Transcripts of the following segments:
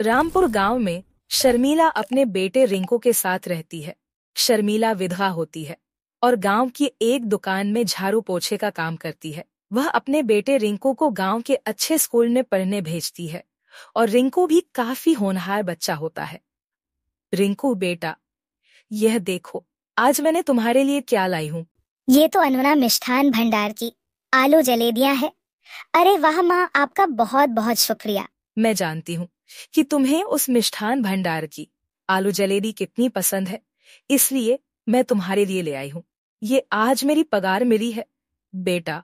रामपुर गांव में शर्मिला अपने बेटे रिंकू के साथ रहती है। शर्मिला विधवा होती है और गांव की एक दुकान में झाड़ू पोछे का काम करती है। वह अपने बेटे रिंकू को गांव के अच्छे स्कूल में पढ़ने भेजती है और रिंकू भी काफी होनहार बच्चा होता है। रिंकू बेटा, यह देखो, आज मैंने तुम्हारे लिए क्या लाई हूँ। ये तो अनोना मिष्ठान भंडार की आलू जलेबियां है। अरे वाह माँ, आपका बहुत बहुत शुक्रिया। मैं जानती हूँ कि तुम्हें उस मिष्ठान भंडार की आलू जलेबी कितनी पसंद है, इसलिए मैं तुम्हारे लिए ले आई हूँ। ये आज मेरी पगार मिली है। बेटा,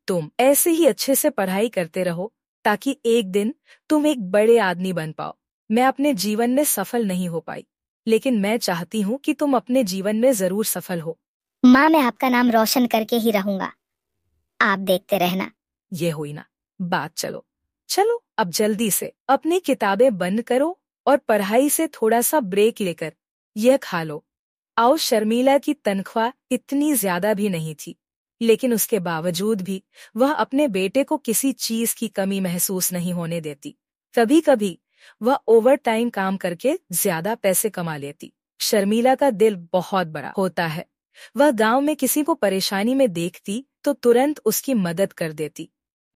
तुम ऐसे ही अच्छे से पढ़ाई करते रहो ताकि एक दिन तुम एक बड़े आदमी बन पाओ। मैं अपने जीवन में सफल नहीं हो पाई, लेकिन मैं चाहती हूँ कि तुम अपने जीवन में जरूर सफल हो। माँ, मैं आपका नाम रोशन करके ही रहूंगा, आप देखते रहना। ये हुई ना बात। चलो चलो, अब जल्दी से अपनी किताबें बंद करो और पढ़ाई से थोड़ा सा ब्रेक लेकर यह खा लो। आओ। शर्मिला की तनख्वाह इतनी ज्यादा भी नहीं थी, लेकिन उसके बावजूद भी वह अपने बेटे को किसी चीज की कमी महसूस नहीं होने देती। कभी कभी वह ओवर टाइम काम करके ज्यादा पैसे कमा लेती। शर्मिला का दिल बहुत बड़ा होता है। वह गांव में किसी को परेशानी में देखती तो तुरंत उसकी मदद कर देती।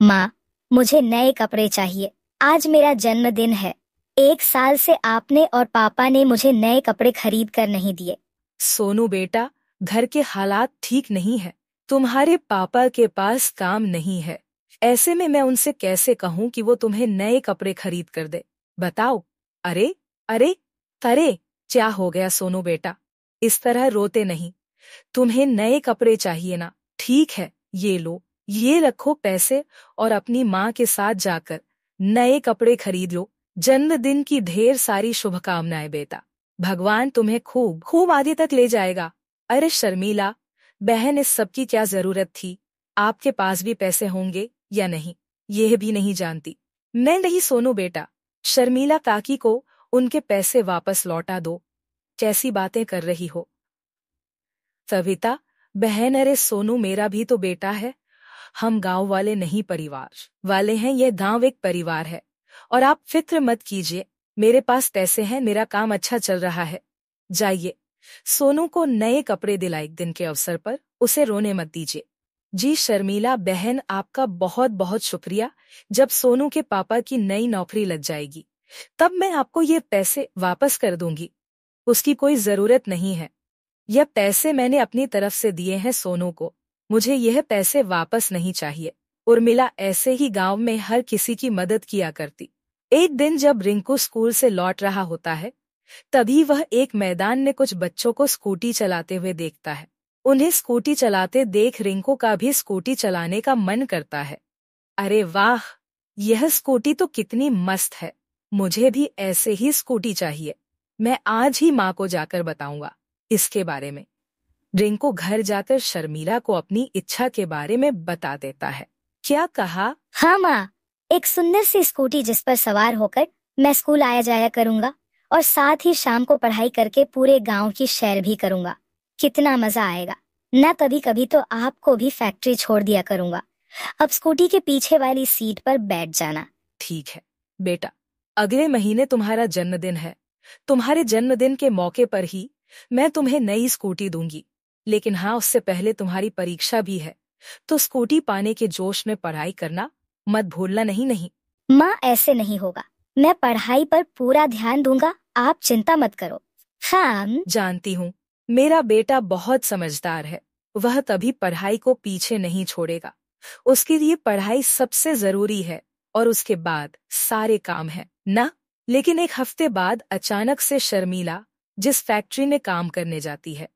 माँ, मुझे नए कपड़े चाहिए। आज मेरा जन्मदिन है। 1 साल से आपने और पापा ने मुझे नए कपड़े खरीद कर नहीं दिए। सोनू बेटा, घर के हालात ठीक नहीं है। तुम्हारे पापा के पास काम नहीं है। ऐसे में मैं उनसे कैसे कहूँ कि वो तुम्हें नए कपड़े खरीद कर दे। बताओ। अरे अरे अरे, क्या हो गया सोनू बेटा? इस तरह रोते नहीं। तुम्हें नए कपड़े चाहिए ना? ठीक है, ये लो, ये रखो पैसे और अपनी माँ के साथ जाकर नए कपड़े खरीद लो। जन्मदिन की ढेर सारी शुभकामनाएं बेटा। भगवान तुम्हें खूब खूब आगे तक ले जाएगा। अरे शर्मिला बहन, इस सब की क्या जरूरत थी? आपके पास भी पैसे होंगे या नहीं, यह भी नहीं जानती। नहीं सोनू बेटा, शर्मिला काकी को उनके पैसे वापस लौटा दो। कैसी बातें कर रही हो सविता बहन? अरे सोनू मेरा भी तो बेटा है। हम गांव वाले नहीं, परिवार वाले हैं। यह गांव एक परिवार है और आप फिक्र मत कीजिए। मेरे पास पैसे हैं, मेरा काम अच्छा चल रहा है। जाइए, सोनू को नए कपड़े दिलाए दिन के अवसर पर, उसे रोने मत दीजिए। जी शर्मिला बहन, आपका बहुत बहुत शुक्रिया। जब सोनू के पापा की नई नौकरी लग जाएगी तब मैं आपको ये पैसे वापस कर दूंगी। उसकी कोई जरूरत नहीं है। यह पैसे मैंने अपनी तरफ से दिए हैं सोनू को। मुझे यह पैसे वापस नहीं चाहिए। उर्मिला ऐसे ही गांव में हर किसी की मदद किया करती। एक दिन जब रिंकू स्कूल से लौट रहा होता है, तभी वह एक मैदान में कुछ बच्चों को स्कूटी चलाते हुए देखता है। उन्हें स्कूटी चलाते देख रिंकू का भी स्कूटी चलाने का मन करता है। अरे वाह, यह स्कूटी तो कितनी मस्त है। मुझे भी ऐसे ही स्कूटी चाहिए। मैं आज ही माँ को जाकर बताऊंगा इसके बारे में। रिंकू घर जाकर शर्मिला को अपनी इच्छा के बारे में बता देता है। क्या कहा? हाँ माँ, एक सुंदर सी स्कूटी जिस पर सवार होकर मैं स्कूल आया जाया करूंगा और साथ ही शाम को पढ़ाई करके पूरे गांव की सैर भी करूंगा। कितना मजा आएगा ना। कभी कभी तो आपको भी फैक्ट्री छोड़ दिया करूंगा। अब स्कूटी के पीछे वाली सीट पर बैठ जाना। ठीक है बेटा, अगले महीने तुम्हारा जन्मदिन है। तुम्हारे जन्मदिन के मौके पर ही मैं तुम्हें नई स्कूटी दूंगी। लेकिन हाँ, उससे पहले तुम्हारी परीक्षा भी है, तो स्कूटी पाने के जोश में पढ़ाई करना मत भूलना। नहीं नहीं माँ, ऐसे नहीं होगा। मैं पढ़ाई पर पूरा ध्यान दूंगा, आप चिंता मत करो। हाँ। जानती हूँ, मेरा बेटा बहुत समझदार है। वह कभी पढ़ाई को पीछे नहीं छोड़ेगा। उसके लिए पढ़ाई सबसे जरूरी है और उसके बाद सारे काम है ना। लेकिन एक हफ्ते बाद अचानक से शर्मिला जिस फैक्ट्री में काम करने जाती है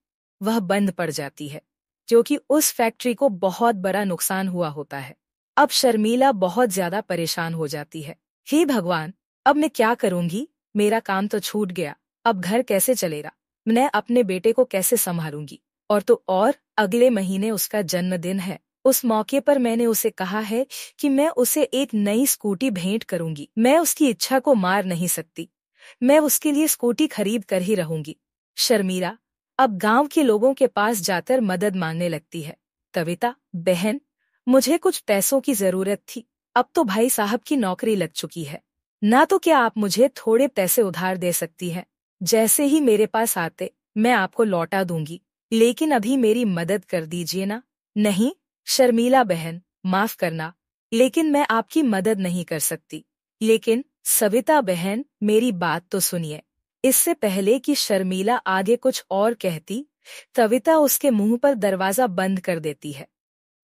वह बंद पड़ जाती है, क्योंकि उस फैक्ट्री को बहुत बड़ा नुकसान हुआ होता है। अब शर्मिला बहुत ज्यादा परेशान हो जाती है। हे भगवान, अब मैं क्या करूंगी? मेरा काम तो छूट गया, अब घर कैसे चलेगा? मैं अपने बेटे को कैसे संभालूंगी? और तो और अगले महीने उसका जन्मदिन है। उस मौके पर मैंने उसे कहा है कि मैं उसे एक नई स्कूटी भेंट करूंगी। मैं उसकी इच्छा को मार नहीं सकती। मैं उसके लिए स्कूटी खरीद कर ही रहूंगी। शर्मिला अब गांव के लोगों के पास जाकर मदद मांगने लगती है। कविता बहन, मुझे कुछ पैसों की जरूरत थी। अब तो भाई साहब की नौकरी लग चुकी है, ना तो क्या आप मुझे थोड़े पैसे उधार दे सकती हैं? जैसे ही मेरे पास आते मैं आपको लौटा दूंगी, लेकिन अभी मेरी मदद कर दीजिए ना। नहीं शर्मिला बहन, माफ करना, लेकिन मैं आपकी मदद नहीं कर सकती। लेकिन सविता बहन, मेरी बात तो सुनिए। इससे पहले कि शर्मिला आगे कुछ और कहती, कविता उसके मुंह पर दरवाजा बंद कर देती है।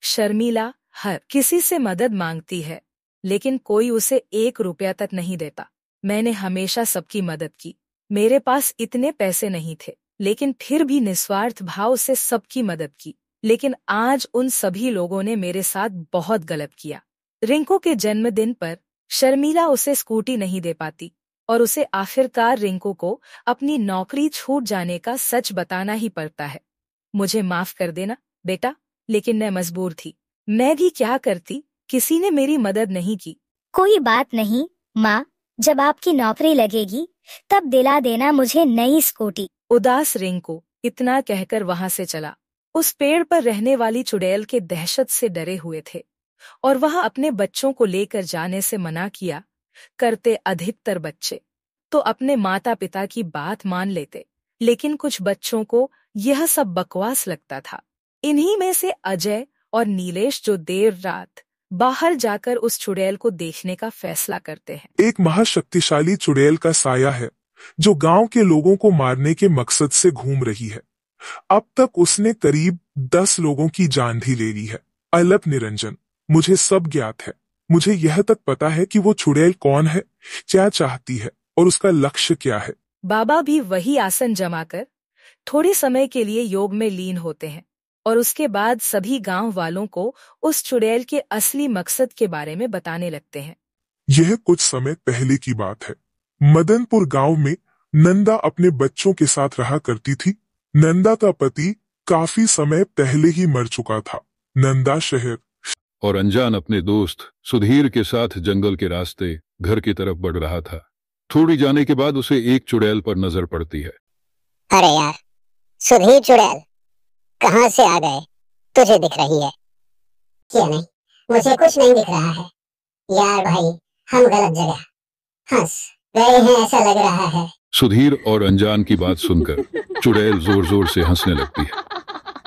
शर्मिला हर किसी से मदद मांगती है, लेकिन कोई उसे 1 रुपया तक नहीं देता। मैंने हमेशा सबकी मदद की। मेरे पास इतने पैसे नहीं थे, लेकिन फिर भी निस्वार्थ भाव से सबकी मदद की। लेकिन आज उन सभी लोगों ने मेरे साथ बहुत गलत किया। रिंकू के जन्मदिन पर शर्मिला उसे स्कूटी नहीं दे पाती और उसे आखिरकार रिंकू को अपनी नौकरी छूट जाने का सच बताना ही पड़ता है। मुझे माफ कर देना बेटा, लेकिन मैं मजबूर थी। मैं भी क्या करती, किसी ने मेरी मदद नहीं की। कोई बात नहीं माँ, जब आपकी नौकरी लगेगी तब दिला देना मुझे नई स्कूटी। उदास रिंकू इतना कहकर वहां से चला। उस पेड़ पर रहने वाली चुड़ैल के दहशत से डरे हुए थे और वह अपने बच्चों को लेकर जाने से मना किया करते। अधिकतर बच्चे तो अपने माता पिता की बात मान लेते, लेकिन कुछ बच्चों को यह सब बकवास लगता था। इन्हीं में से अजय और नीलेश जो देर रात बाहर जाकर उस चुड़ैल को देखने का फैसला करते हैं। एक महाशक्तिशाली चुड़ैल का साया है जो गांव के लोगों को मारने के मकसद से घूम रही है। अब तक उसने करीब 10 लोगों की जान भी ले ली है। अलप निरंजन, मुझे सब ज्ञात है। मुझे यह तक पता है कि वो चुड़ैल कौन है, क्या चाहती है और उसका लक्ष्य क्या है। बाबा भी वही आसन जमाकर थोड़े समय के लिए योग में लीन होते हैं और उसके बाद सभी गांव वालों को उस चुड़ैल के असली मकसद के बारे में बताने लगते हैं। यह कुछ समय पहले की बात है। मदनपुर गांव में नंदा अपने बच्चों के साथ रहा करती थी। नंदा का पति काफी समय पहले ही मर चुका था। नंदा शहर और अनजान अपने दोस्त सुधीर के साथ जंगल के रास्ते घर की तरफ बढ़ रहा था। थोड़ी जाने के बाद उसे एक चुड़ैल पर नजर पड़ती है। अरे यार, सुधीर चुड़ैल, कहाँ से आ गए? तुझे दिख रही है क्या? नहीं, मुझे कुछ नहीं दिख रहा है। यार भाई, हम गलत जगह हंस गए हैं ऐसा लग रहा है। सुधीर और अनजान की बात सुनकर चुड़ैल जोर जोर से हंसने लगती है।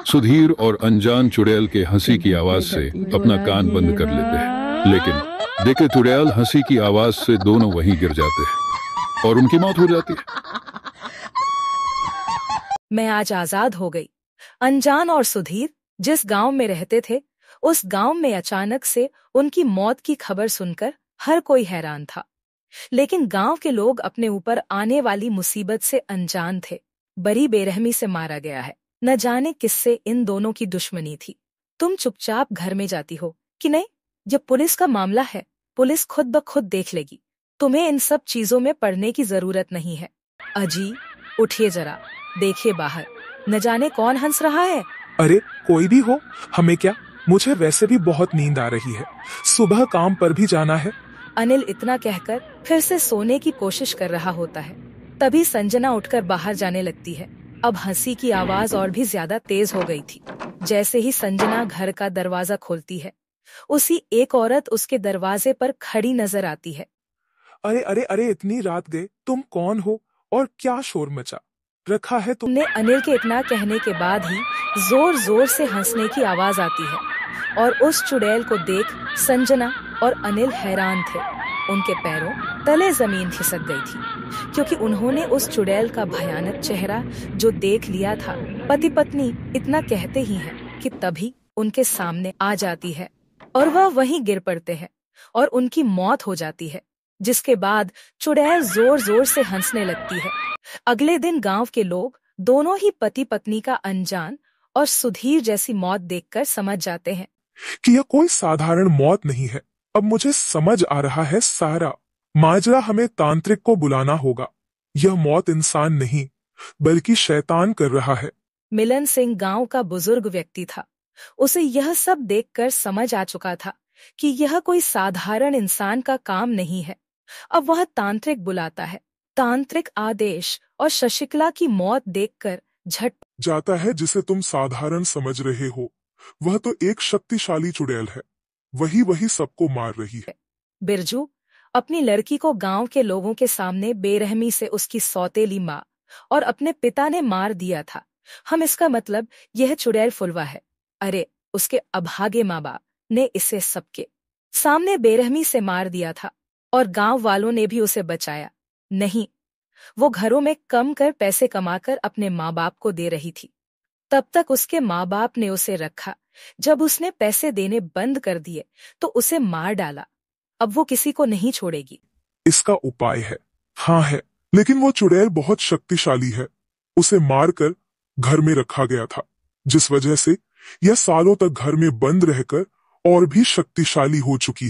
सुधीर और अनजान चुड़ैल के हंसी की आवाज से अपना कान बंद कर लेते हैं, लेकिन देखे चुड़ैल हंसी की आवाज से दोनों वहीं गिर जाते हैं और उनकी मौत हो जाती है। मैं आज आजाद हो गई। अनजान और सुधीर जिस गांव में रहते थे, उस गांव में अचानक से उनकी मौत की खबर सुनकर हर कोई हैरान था। लेकिन गांव के लोग अपने ऊपर आने वाली मुसीबत से अनजान थे। बड़ी बेरहमी से मारा गया है। न जाने किससे इन दोनों की दुश्मनी थी। तुम चुपचाप घर में जाती हो कि नहीं? जब पुलिस का मामला है, पुलिस खुद ब खुद देख लेगी। तुम्हें इन सब चीजों में पड़ने की जरूरत नहीं है। अजी, उठिए जरा, देखिए बाहर, न जाने कौन हंस रहा है। अरे कोई भी हो, हमें क्या, मुझे वैसे भी बहुत नींद आ रही है। सुबह काम पर भी जाना है। अनिल इतना कहकर फिर से सोने की कोशिश कर रहा होता है। तभी संजना उठकर बाहर जाने लगती है। अब हंसी की आवाज और भी ज्यादा तेज हो गई थी। जैसे ही संजना घर का दरवाजा खोलती है, उसी एक औरत उसके दरवाजे पर खड़ी नजर आती है। अरे अरे अरे, इतनी रात गए, तुम कौन हो और क्या शोर मचा रखा है तुमने? अनिल के इतना कहने के बाद ही जोर जोर से हंसने की आवाज आती है और उस चुड़ैल को देख संजना और अनिल हैरान थे। उनके पैरों तले जमीन खिसक गई थी, क्योंकि उन्होंने उस चुड़ैल का भयानक चेहरा जो देख लिया था। पति पत्नी इतना कहते ही हैं कि तभी उनके सामने आ जाती है और वह वहीं गिर पड़ते हैं और उनकी मौत हो जाती है। जिसके बाद चुड़ैल जोर जोर से हंसने लगती है। अगले दिन गांव के लोग दोनों ही पति पत्नी का अनजान और सुधीर जैसी मौत देखकर समझ जाते हैं कि यह कोई साधारण मौत नहीं है। अब मुझे समझ आ रहा है सारा माजरा। हमें तांत्रिक को बुलाना होगा। यह मौत इंसान नहीं बल्कि शैतान कर रहा है। मिलन सिंह गांव का बुजुर्ग व्यक्ति था। उसे यह सब देखकर समझ आ चुका था कि यह कोई साधारण इंसान का काम नहीं है। अब वह तांत्रिक बुलाता है। तांत्रिक आदेश और शशिकला की मौत देखकर झट जाता है। जिसे तुम साधारण समझ रहे हो, वह तो एक शक्तिशाली चुड़ैल है। वही सबको मार रही है। बिरजू, अपनी लड़की को गांव के लोगों के सामने बेरहमी से उसकी सौतेली माँ और अपने पिता ने मार दिया था। हम इसका मतलब यह चुड़ैल फुलवा है। अरे उसके अभागे माँ बाप ने इसे सबके सामने बेरहमी से मार दिया था और गांव वालों ने भी उसे बचाया नहीं। वो घरों में कम कर पैसे कमाकर अपने माँ बाप को दे रही थी। तब तक उसके माँ बाप ने उसे रखा। जब उसने पैसे देने बंद कर दिए तो उसे मार डाला। अब वो किसी को नहीं छोड़ेगी। इसका उपाय है। हाँ है, लेकिन वो चुड़ैल बहुत शक्तिशाली है। उसे मारकर घर में रखा गया था, जिस वजह से यह सालों तक घर में बंद रहकर और भी शक्तिशाली हो चुकी है।